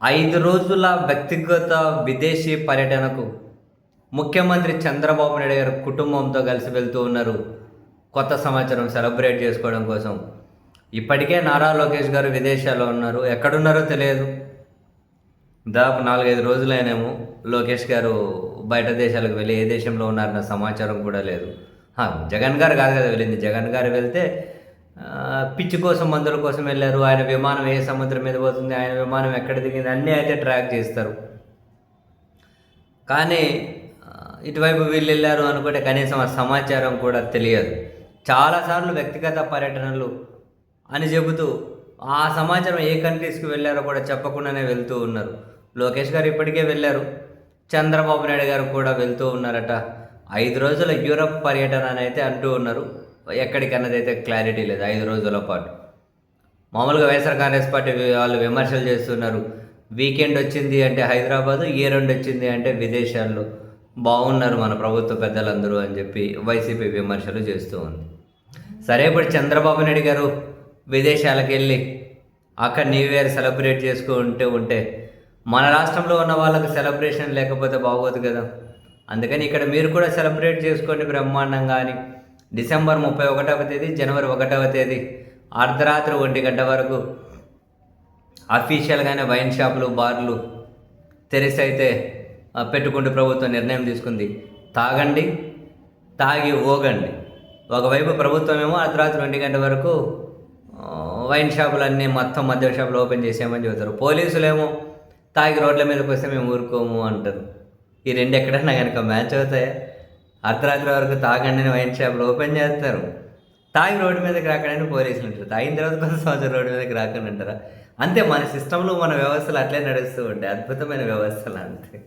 5 రోజుల వ్యక్తిగత విదేశీ పర్యటనకు ముఖ్యమంత్రి చంద్రబాబు నాయుడు గారు కుటుంబంతో కలిసి వెళ్తూ ఉన్నారు. కొత్త సంవత్సరం సెలబ్రేట్ చేసుకోవడం కోసం. ఇప్పటికే నారా లోకేష్ గారు విదేశాల్లో ఉన్నారు. ఎక్కడున్నారో తెలియదు. దాదాపు 4, 5 రోజులైనేమో లోకేష్ గారు బయట దేశాలకు వెళ్ళి ఏ దేశంలో ఉన్నారన్న సమాచారం కూడా లేదు. జగన్ గారు కాదు కదా వెళ్ళింది. జగన్ గారు వెళ్తే పిచ్చి కోసం, మందుల కోసం వెళ్ళారు. ఆయన విమానం ఏ సముద్రం మీద పోతుంది, ఆయన విమానం ఎక్కడ దిగింది అన్నీ అయితే ట్రాక్ చేస్తారు. కానీ ఇటువైపు వీళ్ళు వెళ్ళారు అనుకుంటే కనీసం ఆ సమాచారం కూడా తెలియదు. చాలాసార్లు వ్యక్తిగత పర్యటనలు అని చెబుతూ ఆ సమాచారం ఏ కంట్రీస్కి వెళ్ళారో కూడా చెప్పకుండానే వెళ్తూ ఉన్నారు. లోకేష్ గారు ఇప్పటికే వెళ్ళారు. చంద్రబాబు నాయుడు గారు కూడా వెళ్తూ ఉన్నారట. 5 రోజుల యూరప్ పర్యటన అని అయితే అంటూ ఉన్నారు. ఎక్కడికన్నది అయితే క్లారిటీ లేదు. 5 రోజుల పాటు మామూలుగా వైఎస్ఆర్ కాంగ్రెస్ పార్టీ వాళ్ళు విమర్శలు చేస్తున్నారు. వీకెండ్ వచ్చింది అంటే హైదరాబాదు, ఇయర్-ఎండ్ వచ్చింది అంటే విదేశాల్లో బాగున్నారు మన ప్రభుత్వ పెద్దలందరూ అని చెప్పి వైసీపీ విమర్శలు చేస్తూ ఉంది. సరే, ఇప్పుడు చంద్రబాబు నాయుడు గారు విదేశాలకు వెళ్ళి అక్కడ న్యూ ఇయర్ సెలబ్రేట్ ఉంటే మన రాష్ట్రంలో ఉన్న వాళ్ళకి సెలబ్రేషన్ లేకపోతే బాగోదు కదా. అందుకని ఇక్కడ మీరు కూడా సెలబ్రేట్ చేసుకోండి బ్రహ్మాండంగా అని డిసెంబర్ 31వ తేదీ, జనవరి 1వ తేదీ అర్ధరాత్రి 1 గంట వరకు అఫీషియల్గానే వైన్ షాపులు, బార్లు తెరిసైతే పెట్టుకుంటూ ప్రభుత్వం నిర్ణయం తీసుకుంది. తాగండి, తాగి ఓగండి. ఒకవైపు ప్రభుత్వం ఏమో అర్ధరాత్రి 1 గంట వరకు వైన్ షాపులన్నీ మొత్తం మద్య షాపులు ఓపెన్ చేసామని చెబుతారు. పోలీసులేమో తాగి రోడ్ల మీదకి వస్తే మేము ఊరుకోము అంటారు. ఈ రెండు ఎక్కడన్నా కనుక మ్యాచ్ అవుతాయా? అర్ధరాత్రి వరకు తాగండి వైన్ షాపులు ఓపెన్ చేస్తారు, తాగి రోడ్డు మీదకి రాకడానికి పోలీసులు ఉంటారు. తాగిన తర్వాత కొంత సంవత్సరం రోడ్డు మీదకి రాకుండా అంటారా? అంతే, మన సిస్టంలో మన వ్యవస్థలు అట్లే నడుస్తూ ఉంటాయి. అద్భుతమైన వ్యవస్థలు అంతే.